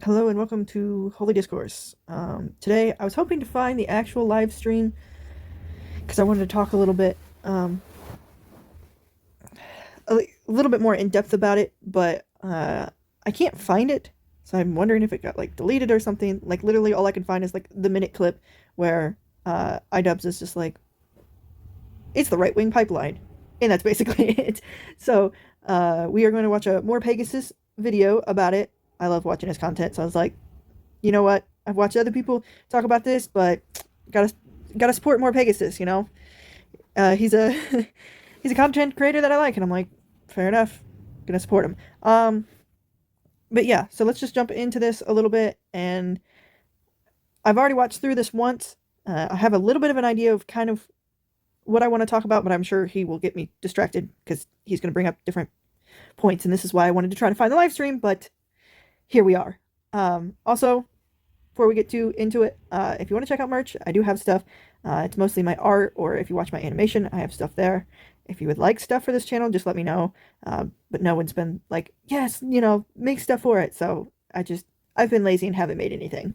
Hello and welcome to Holy Discourse. Today I was hoping to find the actual live stream because I wanted to talk a little bit, a little bit more in depth about it, but I can't find it, so I'm wondering if it got like deleted or something. Like literally all I can find is like the minute clip where iDubbbz is just like, it's the right-wing pipeline, and that's basically it. So we are going to watch a more Pegasus video about it. I love watching his content, so I was like, you know what? I've watched other people talk about this, but gotta support more Pegasus. You know, he's a he's a content creator that I like, and I'm like, fair enough, gonna support him. But yeah, so let's just jump into this a little bit, and I've already watched through this once. I have a little bit of an idea of kind of what I want to talk about, but I'm sure he will get me distracted because he's going to bring up different points, and this is why I wanted to try to find the live stream, but here we are. Also, before we get too into it, if you want to check out merch, I do have stuff. It's mostly my art, or if you watch my animation, I have stuff there. If you would like stuff for this channel, just let me know. But no one's been like, yes, you know, make stuff for it. So I've been lazy and haven't made anything.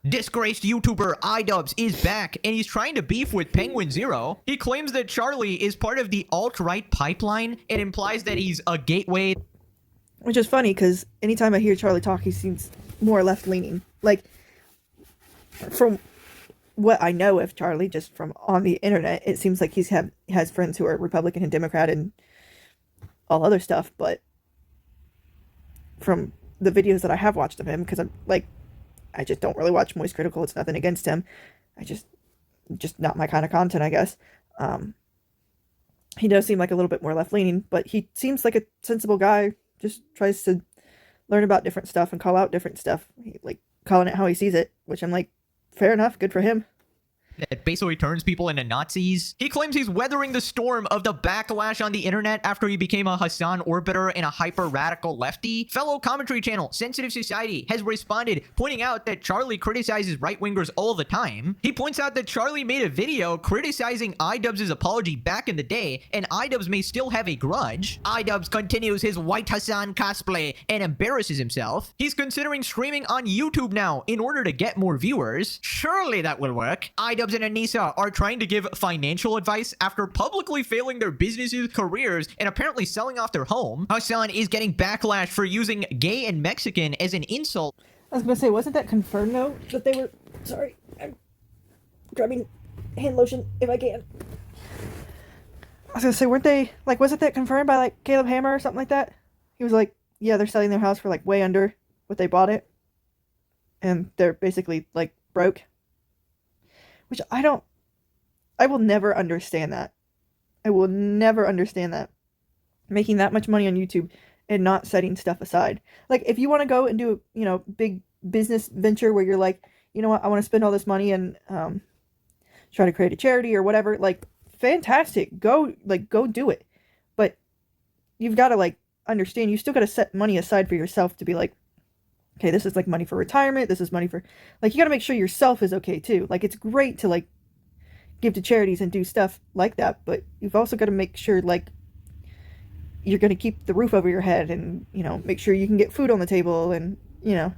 Disgraced YouTuber iDubbbz is back, and he's trying to beef with Penguin Zero. He claims that Charlie is part of the alt-right pipeline and implies that he's a gateway. Which is funny, because anytime I hear Charlie talk, he seems more left-leaning. Like, from what I know of Charlie, just from on the internet, it seems like has friends who are Republican and Democrat and all other stuff, but from the videos that I have watched of him, because I just don't really watch MoistCritikal. It's nothing against him. Just not my kind of content, I guess. He does seem like a little bit more left-leaning, but he seems like a sensible guy. Just tries to learn about different stuff and call out different stuff. Like, calling it how he sees it, which I'm like, fair enough, good for him. That basically turns people into Nazis. He claims he's weathering the storm of the backlash on the internet after he became a Hassan orbiter and a hyper-radical lefty. Fellow commentary channel Sensitive Society has responded, pointing out that Charlie criticizes right-wingers all the time. He points out that Charlie made a video criticizing iDubbbz's apology back in the day, and iDubbbz may still have a grudge. iDubbbz continues his White Hassan cosplay and embarrasses himself. He's considering streaming on YouTube now in order to get more viewers. Surely that will work. iDubbbz and Anissa are trying to give financial advice after publicly failing their businesses, careers, and apparently selling off their home. Hassan is getting backlash for using gay and Mexican as an insult. I was gonna say, wasn't that confirmed though, that they were... Sorry, I'm grabbing hand lotion if I can. I was gonna say, weren't they, like, wasn't that confirmed by, like, Caleb Hammer or something like that? He was like, yeah, they're selling their house for, like, way under what they bought it. And they're basically, like, broke. Which I will never understand that. I will never understand that. Making that much money on YouTube and not setting stuff aside. Like, if you want to go and do, you know, big business venture where you're like, you know what, I want to spend all this money and try to create a charity or whatever, like, fantastic. Go do it. But you've got to, like, understand, you still got to set money aside for yourself to be like, okay, this is like money for retirement. This is money for, like, you got to make sure yourself is okay too. Like, it's great to, like, give to charities and do stuff like that, but you've also got to make sure, like, you're going to keep the roof over your head and, you know, make sure you can get food on the table and, you know.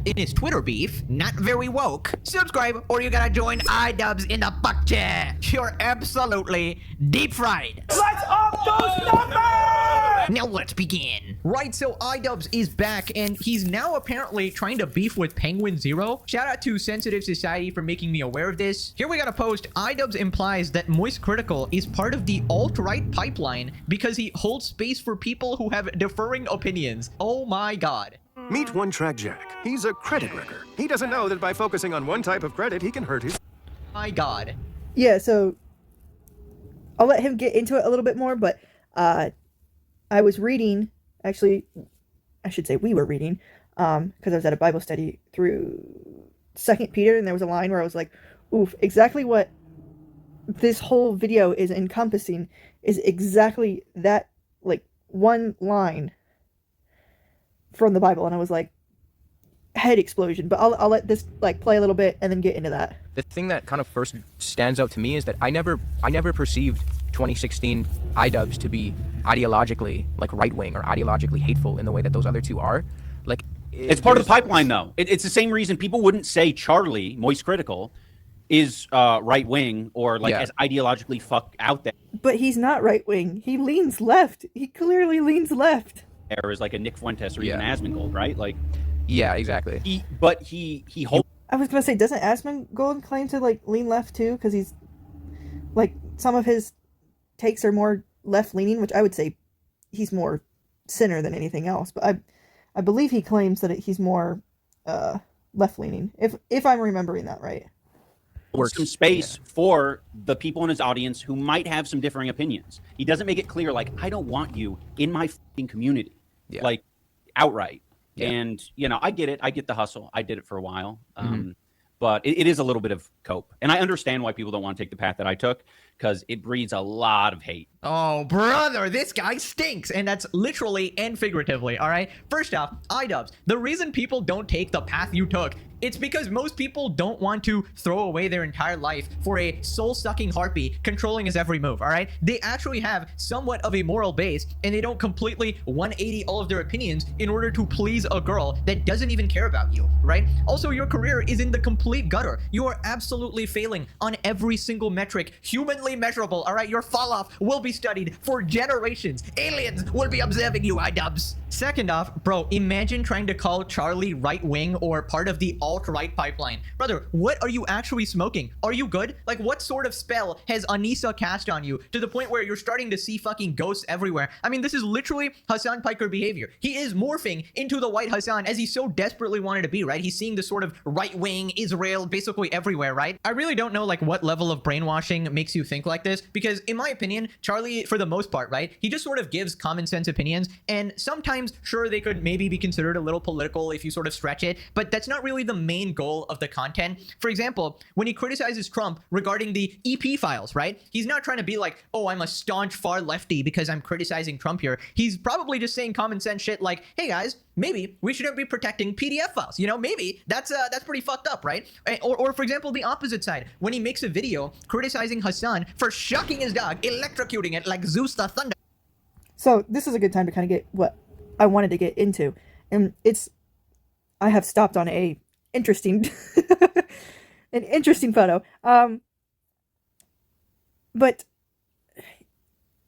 In his Twitter beef, not very woke. Subscribe or you gotta join iDubbbz in the buck chair. You're absolutely deep fried. Let's up those numbers! Now let's begin. Right, so iDubbbz is back, and he's now apparently trying to beef with Penguin Zero. Shout out to Sensitive Society for making me aware of this. Here we got a post. iDubbbz implies that MoistCritikal is part of the alt-right pipeline because he holds space for people who have differing opinions. Oh my god. Meet One Track Jack. He's a credit wrecker. He doesn't know that by focusing on one type of credit, he can hurt his... My god. Yeah, so I'll let him get into it a little bit more, but I was reading, actually, I should say we were reading, because I was at a Bible study through 2nd Peter, and there was a line where I was like, oof, exactly what this whole video is encompassing is exactly that, like, one line from the Bible, and I was like, head explosion. But I'll let this, like, play a little bit and then get into that. The thing that kind of first stands out to me is that I never perceived 2016 iDubbbz to be ideologically like right-wing or ideologically hateful in the way that those other two are. Like, it's part of the pipeline, though. It's the same reason people wouldn't say Charlie, MoistCritikal, is right-wing or like as ideologically fucked out there. But he's not right-wing. He leans left. He clearly leans left. There is like a Nick Fuentes or even Asmongold, right? Like, yeah, exactly. He I was gonna say, doesn't Asmongold claim to like lean left too? Because he's like, some of his takes are more left-leaning, which I would say he's more center than anything else. But I believe he claims that he's more left-leaning, if I'm remembering that right. Some space for the people in his audience who might have some differing opinions. He doesn't make it clear, like, I don't want you in my fucking community, like, outright. And, you know, I get it. I get the hustle. I did it for a while. But it is a little bit of cope. And I understand why people don't want to take the path that I took, because it breeds a lot of hate. Oh, brother, this guy stinks. And that's literally and figuratively, all right? First off, iDubbbz, the reason people don't take the path you took, it's because most people don't want to throw away their entire life for a soul-sucking harpy controlling his every move, all right? They actually have somewhat of a moral base, and they don't completely 180 all of their opinions in order to please a girl that doesn't even care about you, right? Also, your career is in the complete gutter. You are absolutely failing on every single metric humanly measurable, all right? Your fall-off will be studied for generations. Aliens will be observing you, iDubbbz. Second off, bro, imagine trying to call Charlie right-wing or part of the alt-right pipeline. Brother, what are you actually smoking? Are you good? Like, what sort of spell has Anissa cast on you to the point where you're starting to see fucking ghosts everywhere? I mean, this is literally Hassan Piker behavior. He is morphing into the white Hassan as he so desperately wanted to be, right? He's seeing the sort of right-wing Israel basically everywhere, right? I really don't know, like, what level of brainwashing makes you think like this, because in my opinion, Charlie, for the most part, right, he just sort of gives common sense opinions, and sometimes, sure, they could maybe be considered a little political if you sort of stretch it, but that's not really the main goal of the content. For example, when he criticizes Trump regarding the EP files, right, he's not trying to be like, oh, I'm a staunch far lefty because I'm criticizing Trump here. He's probably just saying common sense shit like, hey guys, maybe we shouldn't be protecting PDF files. You know, maybe that's pretty fucked up, right? Or for example, the opposite side, when he makes a video criticizing Hassan for shocking his dog, electrocuting it like Zeus the Thunder. So this is a good time to kind of get what I wanted to get into, and I have stopped on a interesting an interesting photo, but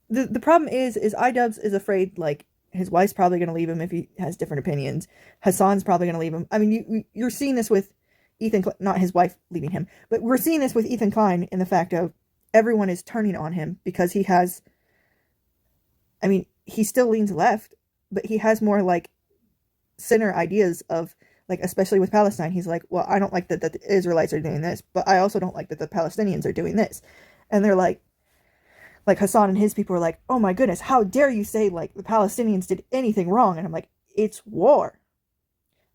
the problem is iDubbbz is afraid, like, his wife's probably going to leave him if he has different opinions. Hassan's probably going to leave him. I mean, you're seeing this with Ethan, not his wife leaving him, but we're seeing this with Ethan Klein in the fact of everyone is turning on him because he has, I mean, he still leans left, but he has more like center ideas of, like, especially with Palestine. He's like, well, I don't like that the Israelites are doing this, but I also don't like that the Palestinians are doing this. And they're like Hassan and his people are like, oh my goodness, how dare you say, like, the Palestinians did anything wrong? And I'm like, it's war.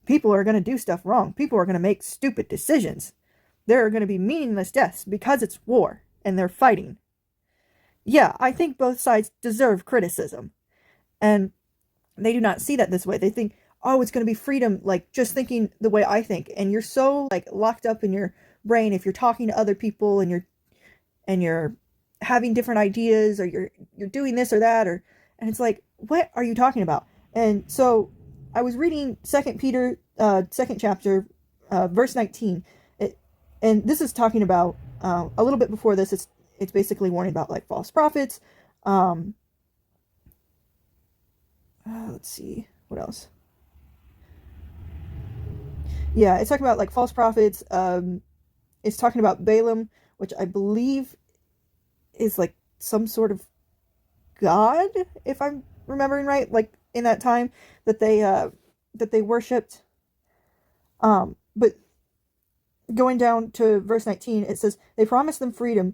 People are going to do stuff wrong. People are going to make stupid decisions. There are going to be meaningless deaths because it's war and they're fighting. Yeah, I think both sides deserve criticism. And they do not see that this way. They think, oh, it's going to be freedom, like, just thinking the way I think. And you're so, like, locked up in your brain if you're talking to other people and you're having different ideas, or you're doing this or that, and it's like, what are you talking about? And so I was reading 2 Peter, 2nd chapter, verse 19. And this is talking about, a little bit before this, it's basically warning about, like, false prophets. Let's see, what else? Yeah, it's talking about, like, false prophets. It's talking about Balaam, which I believe is, like, some sort of god, if I'm remembering right, like, in that time that they worshipped. But going down to verse 19, it says, they promise them freedom,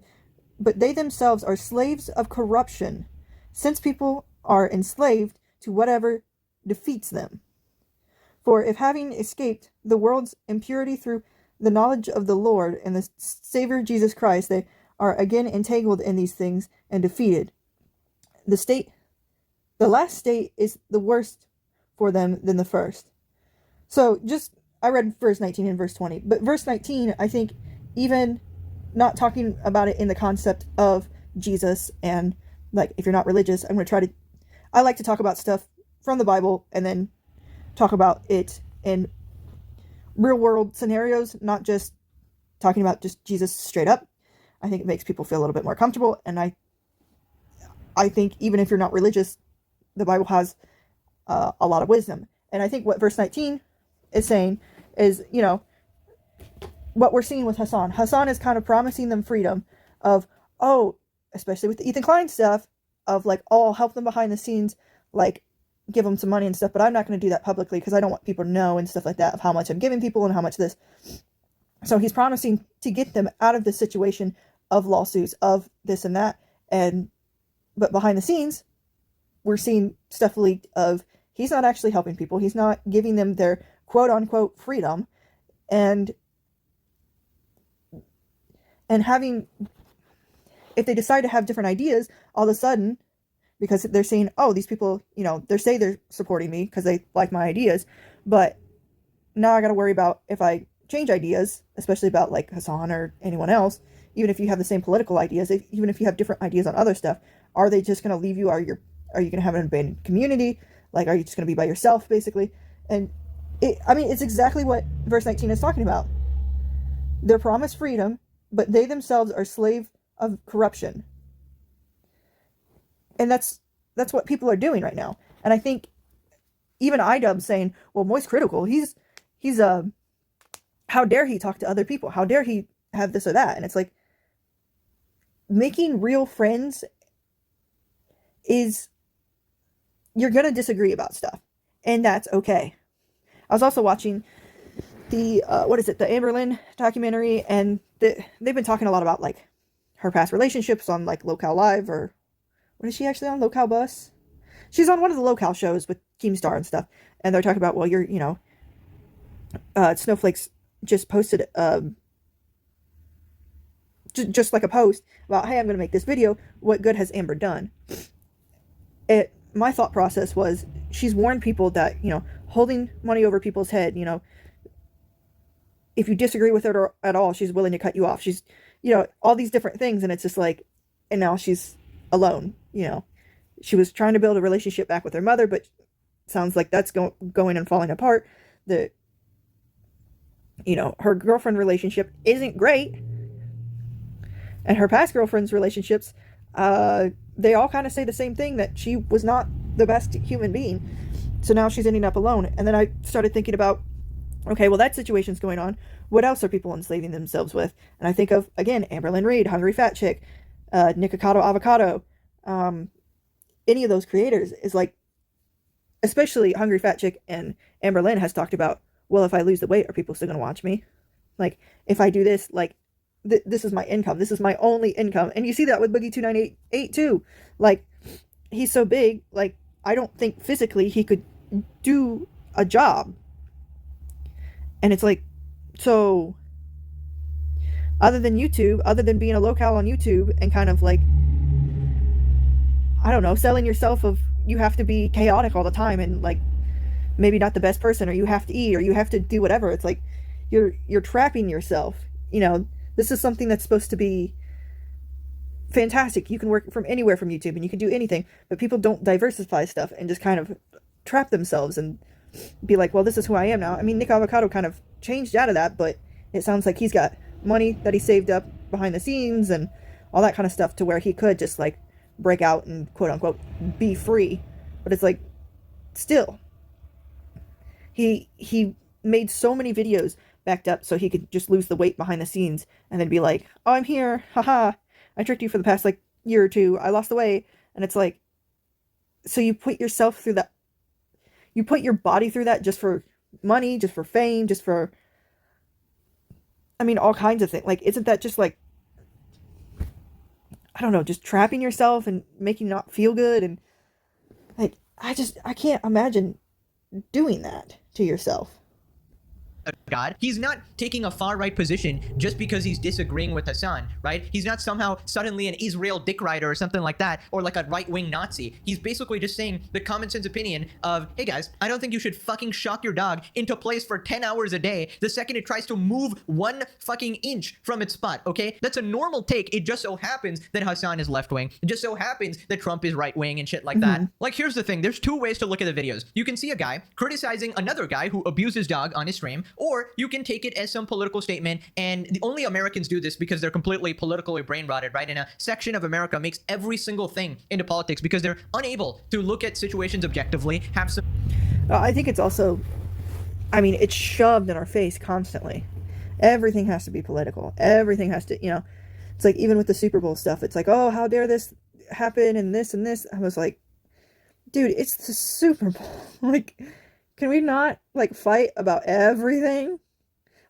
but they themselves are slaves of corruption, since people are enslaved to whatever defeats them. For if, having escaped the world's impurity through the knowledge of the Lord and the Savior Jesus Christ, they are again entangled in these things and defeated, the last state is the worst for them than the first. So I read verse 19 and verse 20, but verse 19, I think, even not talking about it in the concept of Jesus, and like if you're not religious, I like to talk about stuff from the Bible and then talk about it in real world scenarios, not just talking about just Jesus straight up. I think it makes people feel a little bit more comfortable, and I think even if you're not religious, the Bible has a lot of wisdom. And I think what verse 19 is saying is, you know, what we're seeing with Hassan. Hassan is kind of promising them freedom of, oh, especially with the Ethan Klein stuff, of like, oh, I'll help them behind the scenes, like give them some money and stuff, but I'm not going to do that publicly because I don't want people to know and stuff like that of how much I'm giving people and how much this. So he's promising to get them out of the situation of lawsuits, of this and that. But behind the scenes, we're seeing stuff leaked of he's not actually helping people. He's not giving them their quote unquote freedom. And having, if they decide to have different ideas, all of a sudden, because they're saying, oh, these people, you know, they say they're supporting me because they like my ideas, but now I got to worry about if I change ideas, especially about like Hassan or anyone else, even if you have the same political ideas, even if you have different ideas on other stuff, are they just going to leave you? Are you going to have an abandoned community? Like, are you just going to be by yourself, basically? And it's exactly what verse 19 is talking about. They're promised freedom, but they themselves are slave of corruption. And that's what people are doing right now. And I think even iDubbbz saying, well, MoistCritikal, he's how dare he talk to other people? How dare he have this or that? And it's like, making real friends is, you're going to disagree about stuff. And that's okay. I was also watching the, the Amber Lynn documentary, and they've been talking a lot about like her past relationships on like Locale Live, or what is she actually on? Locale Bus? She's on one of the Locale shows with Keemstar and stuff. And they're talking about, well, Snowflakes just posted, just like a post about, hey, I'm going to make this video. What good has Amber done? My thought process was, she's warned people that, holding money over people's head, if you disagree with her at all, she's willing to cut you off. She's, all these different things. And it's just like, and now she's alone. She was trying to build a relationship back with her mother, but sounds like that's going and falling apart. Her girlfriend relationship isn't great. And her past girlfriends' relationships, they all kind of say the same thing, that she was not the best human being. So now she's ending up alone. And then I started thinking about, okay, well, that situation's going on. What else are people enslaving themselves with? And I think of, again, Amber Lynn Reid, Hungry Fat Chick, Nikocado Avocado. Any of those creators is like, especially Hungry Fat Chick and Amber Lynn has talked about, well, if I lose the weight, are people still going to watch me? Like, if I do this, like, this is my income. This is my only income. And you see that with Boogie2988 too. Like, he's so big, like, I don't think physically he could do a job. And it's like, so, other than YouTube, other than being a locale on YouTube and kind of like, I don't know, selling yourself of, you have to be chaotic all the time and like, maybe not the best person, or you have to eat, or you have to do whatever. It's like, you're trapping yourself. This is something that's supposed to be fantastic. You can work from anywhere from YouTube and you can do anything, but people don't diversify stuff and just kind of trap themselves and be like, well, this is who I am now. I mean, Nick Avocado kind of changed out of that, but it sounds like he's got money that he saved up behind the scenes and all that kind of stuff to where he could just like break out and quote unquote be free. But it's like, still, he made so many videos backed up so he could just lose the weight behind the scenes and then be like, oh, I'm here, haha, I tricked you for the past like year or two, I lost the weight. And it's like, so you put yourself through that, you put your body through that just for money, just for fame, just for, I mean, all kinds of things. Like, isn't that just like, I don't know, just trapping yourself and making you not feel good? And like, I can't imagine doing that to yourself. God. He's not taking a far-right position just because he's disagreeing with Hassan, right? He's not somehow suddenly an Israel dick rider or something like that, or like a right-wing Nazi. He's basically just saying the common sense opinion of, hey guys, I don't think you should fucking shock your dog into place for 10 hours a day the second it tries to move 1 fucking inch from its spot, okay? That's a normal take. It just so happens that Hassan is left-wing. It just so happens that Trump is right-wing and shit like that. Like, here's the thing. There's 2 ways to look at the videos. You can see a guy criticizing another guy who abused his dog on his stream, or you can take it as some political statement, and the only Americans do this because they're completely politically brain rotted, right? And a section of America makes every single thing into politics because they're unable to look at situations objectively, have some... I think it's also, I mean, it's shoved in our face constantly. Everything has to be political. Everything has to, it's like even with the Super Bowl stuff, it's like, oh, how dare this happen and this and this. I was like, dude, it's the Super Bowl. Like, can we not like fight about everything?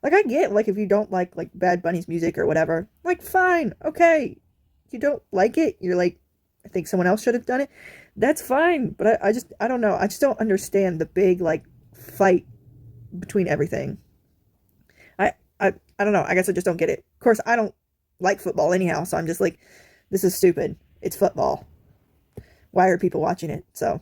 Like, I get like if you don't like Bad Bunny's music or whatever, like fine, okay. You don't like it, you're like, I think someone else should have done it. That's fine, but I don't know. I just don't understand the big like fight between everything. I don't know. I guess I just don't get it. Of course, I don't like football anyhow, so I'm just like, this is stupid. It's football. Why are people watching it? So,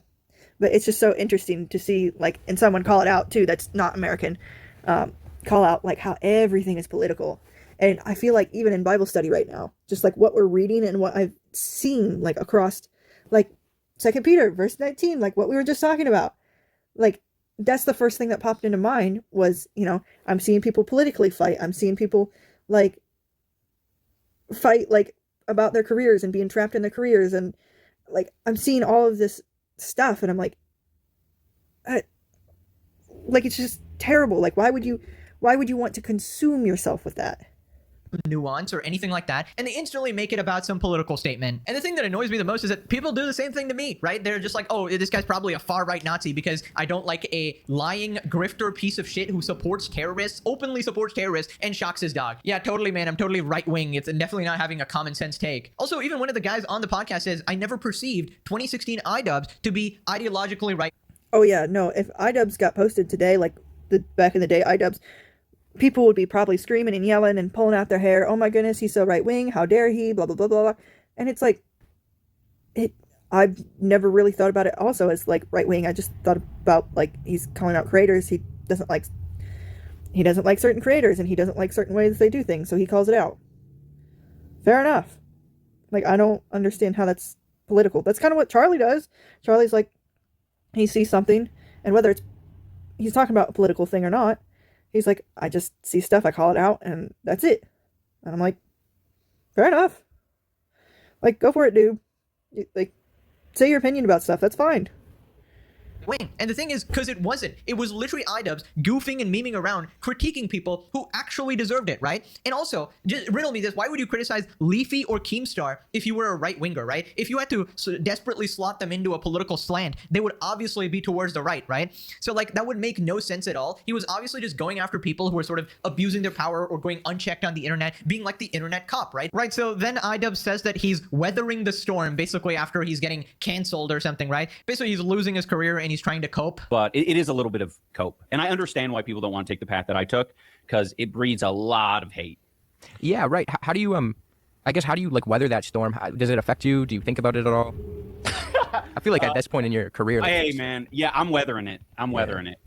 but it's just so interesting to see like, and someone call it out too that's not American, call out like how everything is political. And I feel like even in Bible study right now, just like what we're reading and what I've seen like across like 2 Peter verse 19, like what we were just talking about, like that's the first thing that popped into mind was, I'm seeing people politically fight. I'm seeing people like fight like about their careers and being trapped in their careers. And like, I'm seeing all of this stuff and I'm like, it's just terrible. Like, why would you want to consume yourself with that? Nuance or anything like that, and they instantly make it about some political statement. And the thing that annoys me the most is that people do the same thing to me, right? They're just like, oh, this guy's probably a far-right Nazi because I don't like a lying grifter piece of shit who supports terrorists, openly supports terrorists, and shocks his dog. Yeah, totally, man. I'm totally right-wing. It's definitely not having a common sense take. Also, even one of the guys on the podcast says, I never perceived 2016 iDubbbz to be ideologically right. Oh yeah, no, if iDubbbz got posted today, like back in the day, iDubbbz, people would be probably screaming and yelling and pulling out their hair. Oh my goodness, he's so right wing. How dare he? Blah, blah, blah, blah, blah. And it's like, I've never really thought about it also as like right wing. I just thought about like, he's calling out creators. He doesn't like certain creators and he doesn't like certain ways they do things. So he calls it out. Fair enough. Like, I don't understand how that's political. That's kind of what Charlie does. Charlie's like, he sees something and whether he's talking about a political thing or not, he's like, I just see stuff, I call it out, and that's it. And I'm like, fair enough. Like, go for it, dude. Like, say your opinion about stuff. That's fine. Wing. And the thing is, because it wasn't. It was literally iDubbbz goofing and memeing around, critiquing people who actually deserved it, right? And also, just riddle me this, why would you criticize Leafy or Keemstar if you were a right-winger, right? If you had to desperately slot them into a political slant, they would obviously be towards the right, right? So, like, that would make no sense at all. He was obviously just going after people who were sort of abusing their power or going unchecked on the internet, being like the internet cop, right? Right, so then iDubbbz says that he's weathering the storm, basically after he's getting canceled or something, right? Basically, he's losing his career and he's trying to cope. But it is a little bit of cope. And I understand why people don't want to take the path that I took, because it breeds a lot of hate. Yeah, right. How do you, I guess, how do you like weather that storm? Does it affect you? Do you think about it at all? I feel like at this point in your career. Hey, man. Yeah, I'm weathering it.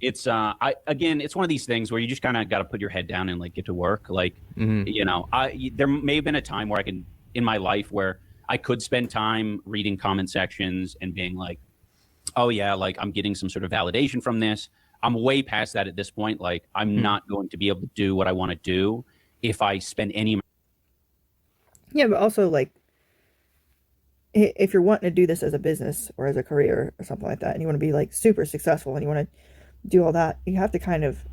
It's, again, it's one of these things where you just kind of got to put your head down and like get to work. Like, there may have been a time where in my life where I could spend time reading comment sections and being like, oh yeah, like I'm getting some sort of validation from this. I'm way past that at this point. Like I'm not going to be able to do what I want to do if I spend any. Yeah, but also like, if you're wanting to do this as a business or as a career or something like that, and you want to be like super successful and you want to do all that, you have to kind of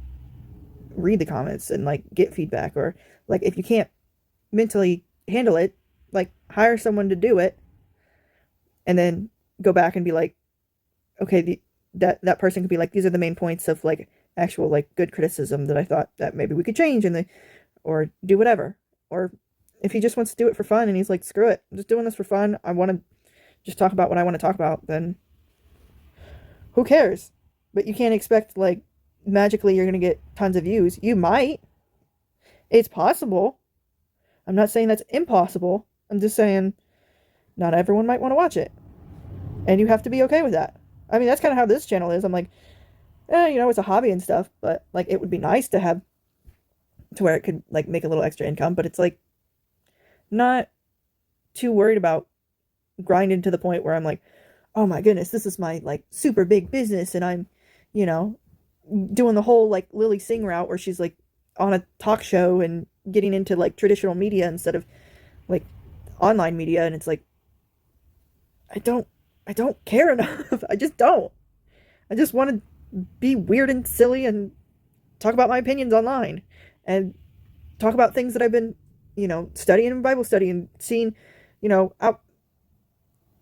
read the comments and like get feedback, or like if you can't mentally handle it, like hire someone to do it and then go back and be like, okay, that person could be like, these are the main points of like actual like good criticism that I thought that maybe we could change or do whatever. Or if he just wants to do it for fun and he's like, screw it, I'm just doing this for fun, I want to just talk about what I want to talk about, then who cares? But you can't expect like magically you're going to get tons of views. You might. It's possible. I'm not saying that's impossible. I'm just saying not everyone might want to watch it. And you have to be okay with that. I mean, that's kind of how this channel is. I'm like, it's a hobby and stuff, but like it would be nice to have to where it could like make a little extra income, but it's like not too worried about grinding to the point where I'm like, oh my goodness, this is my like super big business, and I'm, doing the whole like Lily Singh route where she's like on a talk show and getting into like traditional media instead of like online media, and it's like I don't care enough. I just don't. I just want to be weird and silly and talk about my opinions online and talk about things that I've been, studying in Bible study and seeing,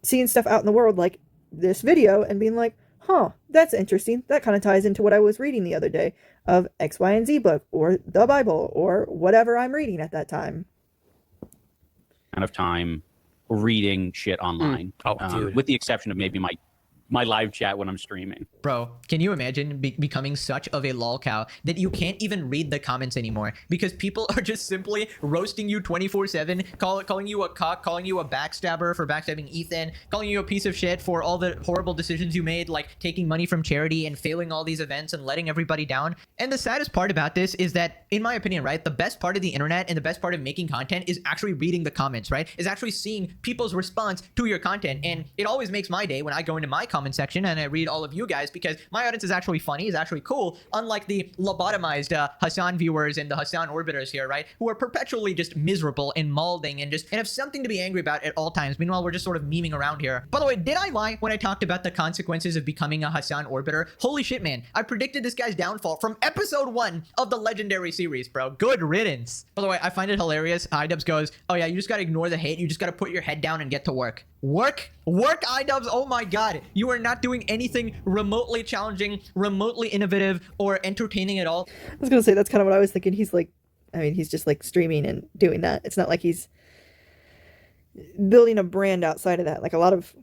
seeing stuff out in the world like this video and being like, huh, that's interesting. That kind of ties into what I was reading the other day of X, Y, and Z book or the Bible or whatever I'm reading at that time. Kind of time reading shit online. Dude. With the exception of maybe my live chat when I'm streaming. Bro, can you imagine becoming such of a lol cow that you can't even read the comments anymore because people are just simply roasting you 24/7, calling you a cuck, calling you a backstabber for backstabbing Ethan, calling you a piece of shit for all the horrible decisions you made, like taking money from charity and failing all these events and letting everybody down. And the saddest part about this is that, in my opinion, right, the best part of the internet and the best part of making content is actually reading the comments, right? Is actually seeing people's response to your content. And it always makes my day when I go into my comment section and I read all of you guys, because my audience is actually funny, is actually cool, unlike the lobotomized Hassan viewers and the Hassan orbiters here, right, who are perpetually just miserable and mauling and have something to be angry about at all times. Meanwhile, we're just sort of memeing around here. By the way, did I lie when I talked about the consequences of becoming a Hassan orbiter? Holy shit, man. I predicted this guy's downfall from episode 1 of the legendary series, bro. Good riddance. By the way, I find it hilarious. iDubbbz goes, oh yeah, you just gotta ignore the hate. You just gotta put your head down and get to work. Work, iDubbbz. Oh my god, you are not doing anything remotely challenging, remotely innovative, or entertaining at all. I was gonna say that's kind of what I was thinking. He's like, he's just like streaming and doing that. It's not like he's building a brand outside of that. Like a lot of,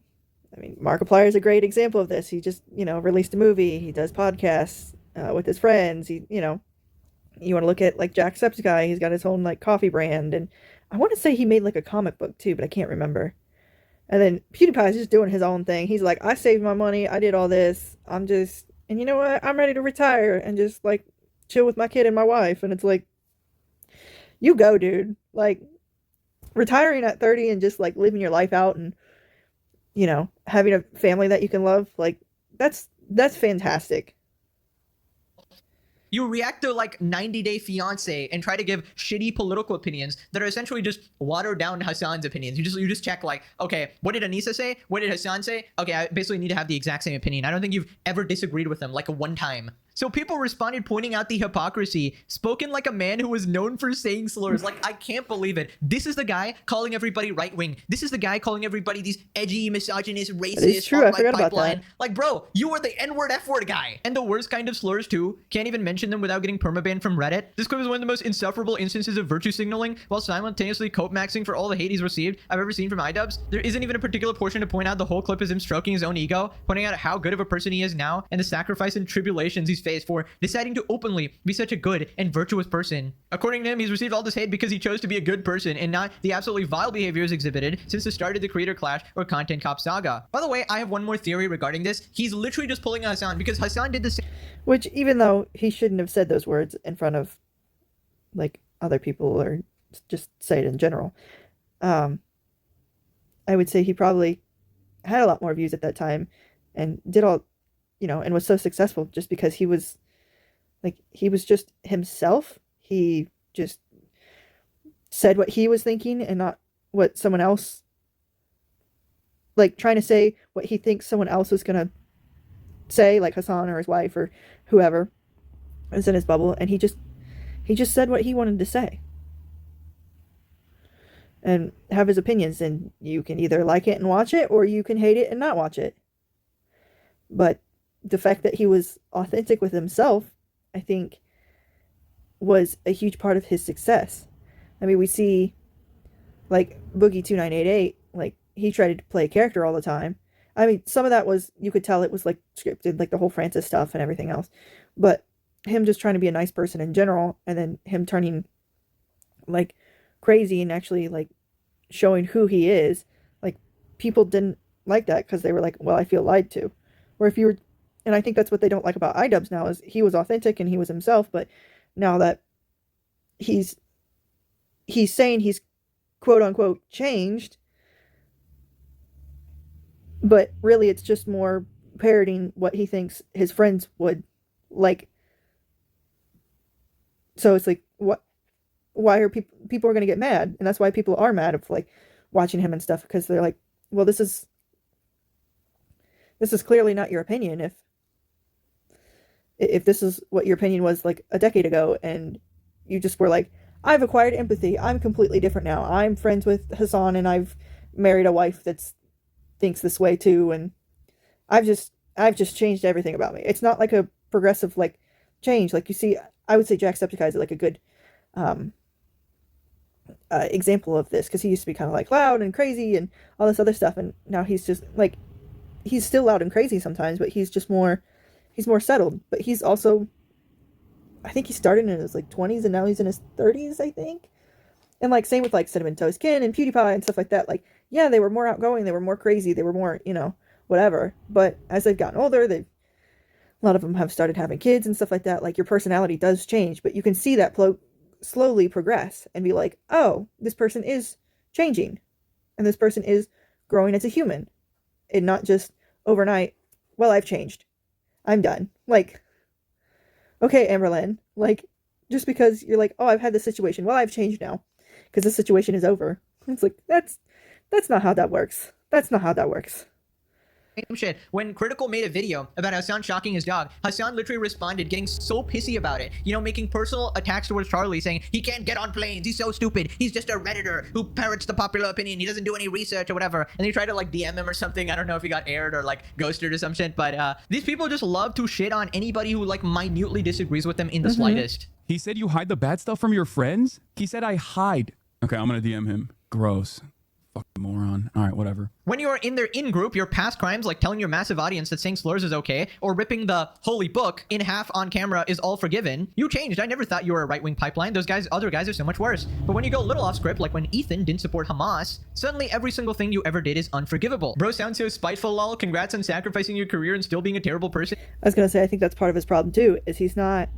Markiplier is a great example of this. He just, released a movie. He does podcasts with his friends. He, you want to look at like Jacksepticeye. He's got his own like coffee brand, and I want to say he made like a comic book too, but I can't remember. And then PewDiePie is just doing his own thing. He's like, I saved my money. I did all this. And you know what? I'm ready to retire and just like chill with my kid and my wife. And it's like, you go, dude. Like retiring at 30 and just like living your life out and, having a family that you can love. Like that's fantastic. You react to like 90 Day Fiance and try to give shitty political opinions that are essentially just watered down Hassan's opinions. You just check like, okay, what did Anissa say? What did Hassan say? Okay, I basically need to have the exact same opinion. I don't think you've ever disagreed with them like one time. So people responded pointing out the hypocrisy, spoken like a man who was known for saying slurs. Like, I can't believe it. This is the guy calling everybody right-wing. This is the guy calling everybody these edgy, misogynist, racist. That is true. I forgot about that. Like, bro, you were the N-word, F-word guy. And the worst kind of slurs, too. Can't even mention them without getting permabanned from Reddit. This clip is one of the most insufferable instances of virtue signaling while simultaneously cope-maxing for all the hate he's received I've ever seen from iDubbbz. There isn't even a particular portion to point out. The whole clip is him stroking his own ego, pointing out how good of a person he is now and the sacrifice and tribulations he's faced for deciding to openly be such a good and virtuous person. According to him, he's received all this hate because he chose to be a good person and not the absolutely vile behaviors exhibited since the start of the creator clash or content cop saga. By the way, I have one more theory regarding this. He's literally just pulling Hassan because Hassan did the same. Which, even though he shouldn't have said those words in front of like other people or just say it in general, I would say he probably had a lot more views at that time and did all, and was so successful just because he was just himself. He just said what he was thinking and not what someone else, like trying to say what he thinks someone else is going to say, like Hassan or his wife or whoever is in his bubble. And he just said what he wanted to say and have his opinions. And you can either like it and watch it, or you can hate it and not watch it. But the fact that he was authentic with himself, I think, was a huge part of his success. I mean, we see like Boogie2988, like he tried to play a character all the time. I mean, some of that was, you could tell it was like scripted, like the whole Francis stuff and everything else. But him just trying to be a nice person in general, and then him turning like crazy and actually like showing who he is, like people didn't like that because they were like, well, I feel lied to. Or if you were, and I think that's what they don't like about iDubbbz now, is he was authentic and he was himself, but now that he's saying he's quote unquote changed, but really it's just more parroting what he thinks his friends would like. So it's like, why are people are going to get mad? And that's why people are mad of like watching him and stuff, because they're like, well, this is clearly not your opinion. If this is what your opinion was like a decade ago, and you just were like, I've acquired empathy, I'm completely different now, I'm friends with Hassan, and I've married a wife that thinks this way too, and I've just changed everything about me. It's not like a progressive like change. Like you see, I would say Jacksepticeye is like a good example of this, because he used to be kind of like loud and crazy and all this other stuff, and now he's just like, he's still loud and crazy sometimes, but he's more settled. But he's also, I think he started in his like 20s and now he's in his 30s, I think. And like same with like Cinnamon Toast Ken and PewDiePie and stuff like that. Like, yeah, they were more outgoing, they were more crazy, they were more, whatever. But as they've gotten older, a lot of them have started having kids and stuff like that. Like, your personality does change, but you can see that slowly progress and be like, oh, this person is changing, and this person is growing as a human, and not just overnight, well, I've changed, I'm done. Like, okay, Amberlynn, like, just because you're like, oh, I've had this situation, well, I've changed now because this situation is over. It's like, that's not how that works. That's not how that works. Shit. When Critical made a video about Hassan shocking his dog, Hassan literally responded getting so pissy about it, making personal attacks towards Charlie, saying he can't get on planes, he's so stupid, he's just a Redditor who parrots the popular opinion, he doesn't do any research or whatever. And he tried to like DM him or something. I don't know if he got aired or like ghosted or some shit, but these people just love to shit on anybody who like minutely disagrees with them in the slightest. He said you hide the bad stuff from your friends? He said I hide. Okay, I'm gonna DM him. Gross. Fucking moron. All right, whatever. When you're in their in-group, your past crimes, like telling your massive audience that saying slurs is okay, or ripping the holy book in half on camera is all forgiven, you changed. I never thought you were a right-wing pipeline. Those other guys are so much worse. But when you go a little off script, like when Ethan didn't support Hamas, suddenly every single thing you ever did is unforgivable. Bro sounds so spiteful, lol. Congrats on sacrificing your career and still being a terrible person. I was gonna say, I think that's part of his problem too, is he's not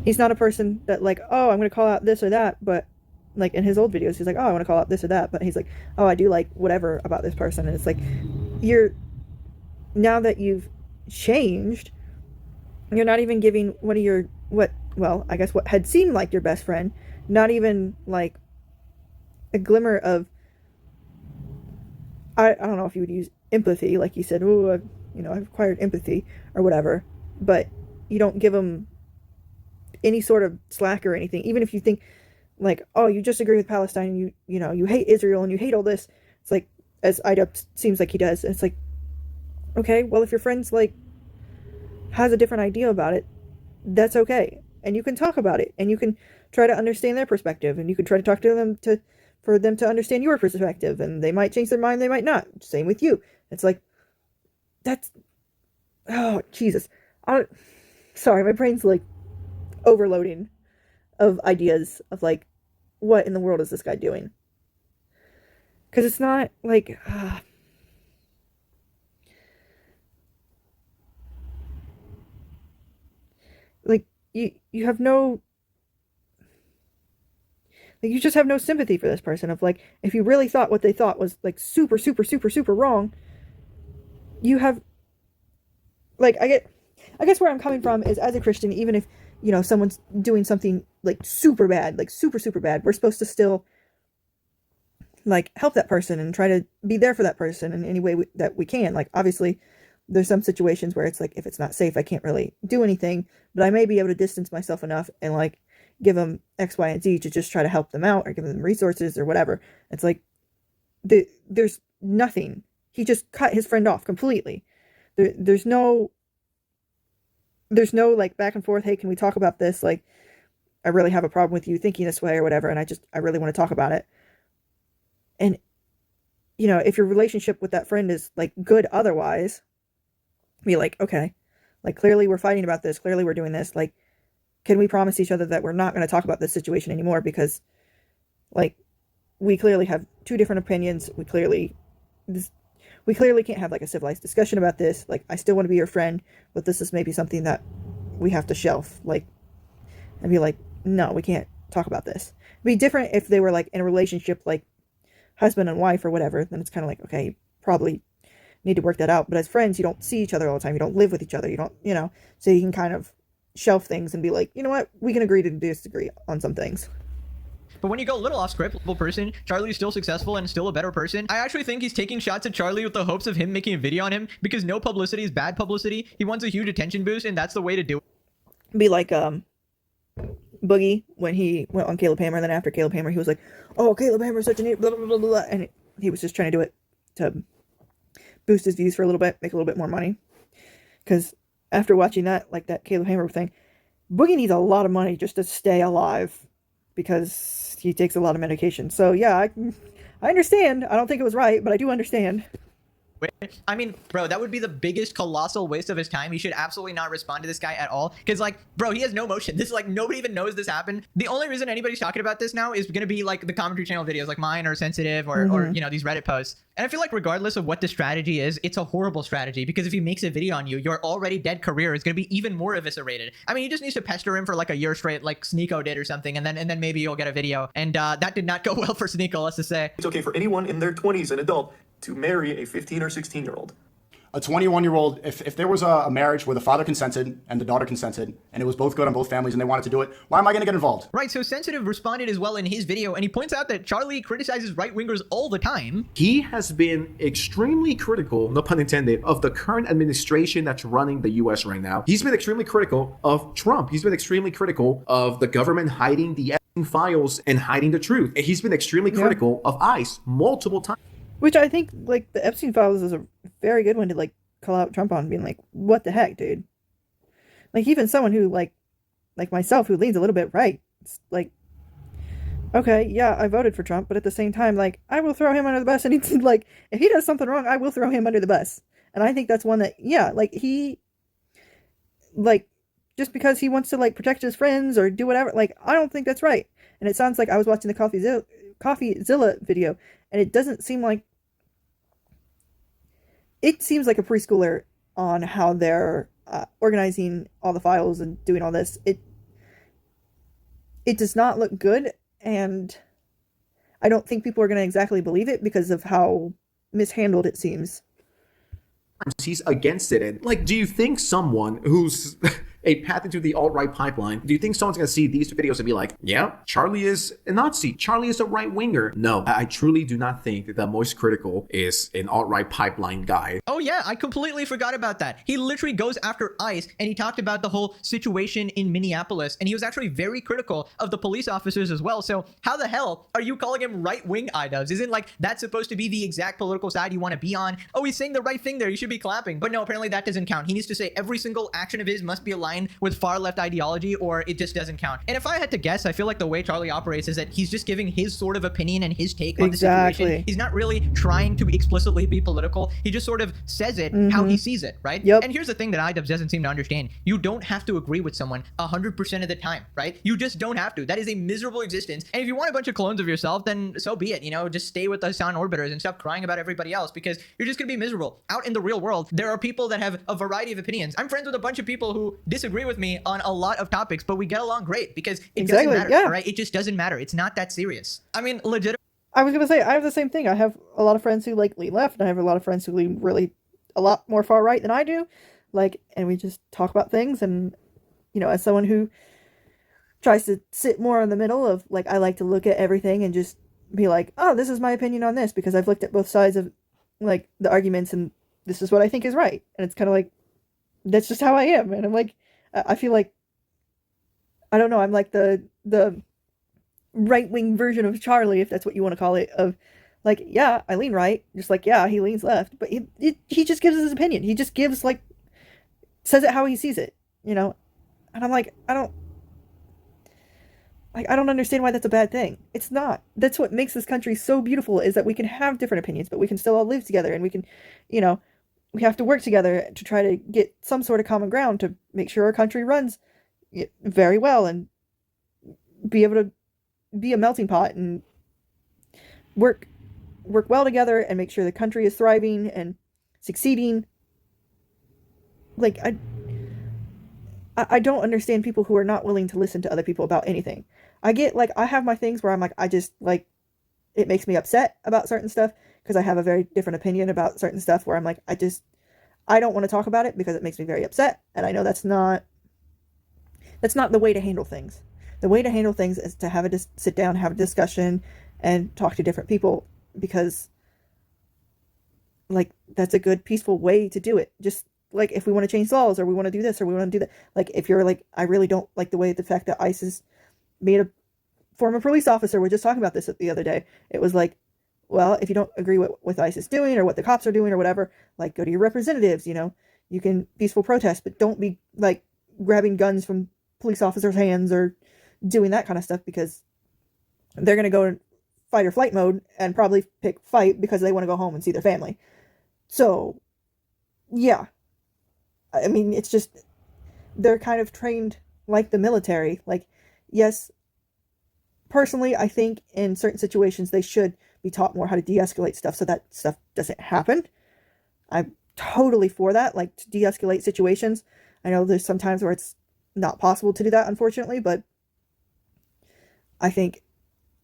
a person that like, oh, I'm gonna call out this or that, but like in his old videos, he's like, oh, I want to call out this or that, but he's like, oh, I do like whatever about this person. And it's like, now that you've changed, you're not even giving what had seemed like your best friend, not even like a glimmer of, I don't know if you would use empathy, like you said, oh, I've acquired empathy or whatever, but you don't give them any sort of slack or anything, even if you think like, oh, you just agree with Palestine, and you hate Israel and you hate all this. It's like, as iDubbbz seems like he does, it's like, okay, well, if your friend's like has a different idea about it, that's okay, and you can talk about it, and you can try to understand their perspective, and you can try to talk to them for them to understand your perspective, and they might change their mind, they might not. Same with you. It's like, oh Jesus, sorry, my brain's like overloading of ideas of like, what in the world is this guy doing? Because it's not like like you have no, like, you just have no sympathy for this person. Of like, if you really thought what they thought was like super super super super wrong, you have, like, I guess where I'm coming from is, as a Christian, even if someone's doing something like super bad, like super, super bad, we're supposed to still like help that person and try to be there for that person in any way that we can. Like, obviously there's some situations where it's like, if it's not safe, I can't really do anything, but I may be able to distance myself enough and like give them X, Y, and Z to just try to help them out or give them resources or whatever. It's like, there's nothing. He just cut his friend off completely. There's no like back and forth, hey, can we talk about this? Like, I really have a problem with you thinking this way or whatever, and I really want to talk about it. And if your relationship with that friend is like good otherwise, be like, okay, like, clearly we're fighting about this, clearly we're doing this, like, can we promise each other that we're not going to talk about this situation anymore? Because, like, we clearly have two different opinions. We clearly can't have like a civilized discussion about this. Like, I still want to be your friend, but this is maybe something that we have to shelf. Like, and be like, no, we can't talk about this. It'd be different if they were like in a relationship, like husband and wife or whatever. Then it's kind of like, okay, you probably need to work that out. But as friends, you don't see each other all the time. You don't live with each other. You don't, so you can kind of shelf things and be like, you know what, we can agree to disagree on some things. But when you go a little off script, person, Charlie's still successful and still a better person. I actually think he's taking shots at Charlie with the hopes of him making a video on him, because no publicity is bad publicity. He wants a huge attention boost, and that's the way to do it. Be like Boogie when he went on Caleb Hammer, and then after Caleb Hammer, he was like, oh, Caleb Hammer's such an idiot, blah, blah, blah, blah, and he was just trying to do it to boost his views for a little bit, make a little bit more money. Because after watching that, like that Caleb Hammer thing, Boogie needs a lot of money just to stay alive, because he takes a lot of medication. So yeah, I understand. I don't think it was right, but I do understand. I mean, bro, that would be the biggest colossal waste of his time. He should absolutely not respond to this guy at all. Because, like, bro, he has no motion. This is like, nobody even knows this happened. The only reason anybody's talking about this now is going to be like the commentary channel videos like mine or Sensitive or these Reddit posts. And I feel like regardless of what the strategy is, it's a horrible strategy, because if he makes a video on you, your already dead career is going to be even more eviscerated. I mean, he just needs to pester him for like a year straight, like Sneeko did or something, and then maybe you'll get a video. And that did not go well for Sneeko, let's just say. It's okay for anyone in their 20s, an adult, to marry a 15 or 16-year-old. A 21-year-old, if there was a marriage where the father consented and the daughter consented, and it was both good on both families and they wanted to do it, why am I going to get involved? Right, so Sensitive responded as well in his video, and he points out that Charlie criticizes right-wingers all the time. He has been extremely critical, no pun intended, of the current administration that's running the U.S. right now. He's been extremely critical of Trump. He's been extremely critical of the government hiding the files and hiding the truth. He's been extremely critical of ICE multiple times. Which I think, like, the Epstein files is a very good one to, like, call out Trump on, being like, what the heck, dude? Like, even someone who, like myself, who leans a little bit right, it's like, okay, yeah, I voted for Trump, but at the same time, like, I will throw him under the bus, and he's like, if he does something wrong, I will throw him under the bus. And I think that's one that, yeah, like, he, like, just because he wants to, like, protect his friends or do whatever, like, I don't think that's right. And it sounds like I was watching the CoffeeZilla video, and it doesn't seem like, it seems like a preschooler on how they're organizing all the files and doing all this. It does not look good, and I don't think people are going to exactly believe it because of how mishandled it seems. He's against it. And, like, do you think someone who's a path into the alt-right pipeline, do you think someone's going to see these two videos and be like, yeah, Charlie is a Nazi, Charlie is a right-winger? No, I truly do not think that MoistCritikal is an alt-right pipeline guy. Oh yeah, I completely forgot about that. He literally goes after ICE, and he talked about the whole situation in Minneapolis, and he was actually very critical of the police officers as well. So how the hell are you calling him right-wing, iDubbbz? Isn't, like, that supposed to be the exact political side you want to be on? Oh, he's saying the right thing there, you should be clapping. But no, apparently that doesn't count. He needs to say every single action of his must be aligned with far left ideology, or it just doesn't count. And if I had to guess, I feel like the way Charlie operates is that he's just giving his sort of opinion and his take on the situation. He's not really trying to explicitly be political. He just sort of says it how he sees it, right? Yep. And here's the thing that iDubbbz doesn't seem to understand. You don't have to agree with someone 100% of the time, right? You just don't have to. That is a miserable existence. And if you want a bunch of clones of yourself, then so be it. Just stay with the Hassan orbiters and stop crying about everybody else, because you're just gonna be miserable. Out in the real world, there are people that have a variety of opinions. I'm friends with a bunch of people who disagree with me on a lot of topics, but we get along great because it doesn't matter, all right? It just doesn't matter. It's not that serious. I mean, legit. I was gonna say, I have the same thing. I have a lot of friends who, like, lean left, and I have a lot of friends who lean really a lot more far right than I do. Like, and we just talk about things, and, as someone who tries to sit more in the middle of, like, I like to look at everything and just be like, oh, this is my opinion on this, because I've looked at both sides of, like, the arguments, and this is what I think is right. And it's kind of like, that's just how I am. And I'm like, I feel like, I don't know, I'm like the right-wing version of Charlie, if that's what you want to call it, of, like, yeah, I lean right, just like, yeah, he leans left, but he just gives his opinion. He just gives, like, says it how he sees it, and I'm like, I don't understand why that's a bad thing. It's not. That's what makes this country so beautiful, is that we can have different opinions, but we can still all live together, and we can, we have to work together to try to get some sort of common ground to make sure our country runs, very well and be able to be a melting pot and work well together and make sure the country is thriving and succeeding. Like, I don't understand people who are not willing to listen to other people about anything. I get, like, I have my things where I'm like, I just, like, it makes me upset about certain stuff because I have a very different opinion about certain stuff where I'm like, I don't want to talk about it because it makes me very upset. And I know that's not the way to handle things. The way to handle things is to sit down, have a discussion, and talk to different people, because, like, that's a good, peaceful way to do it. Just, like, if we want to change laws, or we want to do this, or we want to do that. Like, if you're like, I really don't like the fact that ICE has made a former police officer, we're just talking about this the other day. It was like, well, if you don't agree with ICE is doing, or what the cops are doing, or whatever, like, go to your representatives, you can peaceful protest, but don't be, like, grabbing guns from police officers' hands or doing that kind of stuff, because they're going to go in fight or flight mode and probably pick fight because they want to go home and see their family. So, yeah. I mean, it's just, they're kind of trained like the military. Like, yes, personally, I think in certain situations they should be taught more how to de-escalate stuff so that stuff doesn't happen. I'm totally for that, like, to de-escalate situations. I know there's some times where it's not possible to do that, unfortunately, but I think,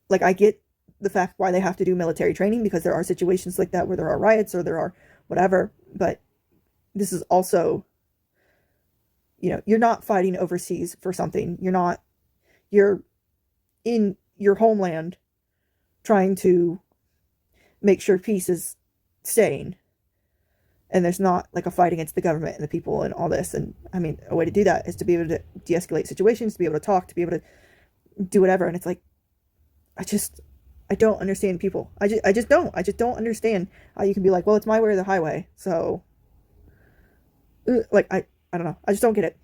like, I get the fact why they have to do military training, because there are situations like that where there are riots or there are whatever, but this is also, you're not fighting overseas for something. You're in your homeland trying to make sure peace is staying. And there's not, like, a fight against the government and the people and all this. And, I mean, a way to do that is to be able to de-escalate situations, to be able to talk, to be able to do whatever. And it's like, I don't understand people. I just don't understand how you can be like, well, it's my way or the highway. So, like, I don't know. I just don't get it.